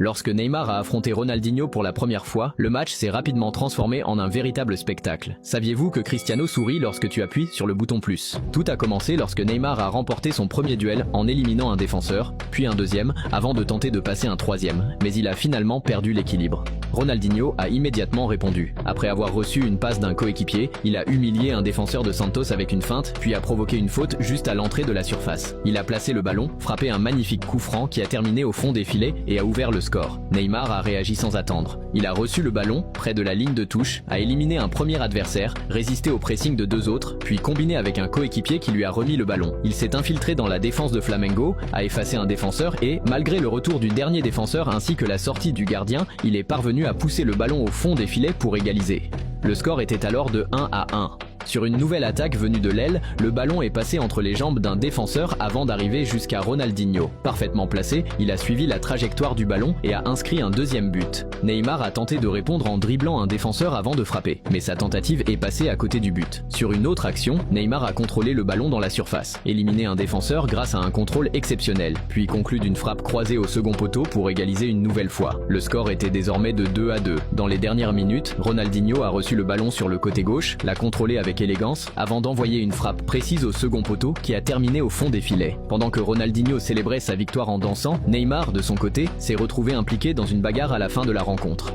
Lorsque Neymar a affronté Ronaldinho pour la première fois, le match s'est rapidement transformé en un véritable spectacle. Saviez-vous que Cristiano sourit lorsque tu appuies sur le bouton plus? Tout a commencé lorsque Neymar a remporté son premier duel en éliminant un défenseur, puis un deuxième, avant de tenter de passer un troisième, mais il a finalement perdu l'équilibre. Ronaldinho a immédiatement répondu. Après avoir reçu une passe d'un coéquipier, il a humilié un défenseur de Santos avec une feinte, puis a provoqué une faute juste à l'entrée de la surface. Il a placé le ballon, frappé un magnifique coup franc qui a terminé au fond des filets et a ouvert le score. Neymar a réagi sans attendre. Il a reçu le ballon, près de la ligne de touche, a éliminé un premier adversaire, résisté au pressing de deux autres, puis combiné avec un coéquipier qui lui a remis le ballon. Il s'est infiltré dans la défense de Flamengo, a effacé un défenseur et, malgré le retour du dernier défenseur ainsi que la sortie du gardien, il est parvenu à pousser le ballon au fond des filets pour égaliser. Le score était alors de 1-1. Sur une nouvelle attaque venue de l'aile, le ballon est passé entre les jambes d'un défenseur avant d'arriver jusqu'à Ronaldinho. Parfaitement placé, il a suivi la trajectoire du ballon et a inscrit un deuxième but. Neymar a tenté de répondre en dribblant un défenseur avant de frapper, mais sa tentative est passée à côté du but. Sur une autre action, Neymar a contrôlé le ballon dans la surface, éliminé un défenseur grâce à un contrôle exceptionnel, puis conclu d'une frappe croisée au second poteau pour égaliser une nouvelle fois. Le score était désormais de 2-2. Dans les dernières minutes, Ronaldinho a reçu le ballon sur le côté gauche, l'a contrôlé avec élégance, avant d'envoyer une frappe précise au second poteau qui a terminé au fond des filets. Pendant que Ronaldinho célébrait sa victoire en dansant, Neymar, de son côté, s'est retrouvé impliqué dans une bagarre à la fin de la rencontre.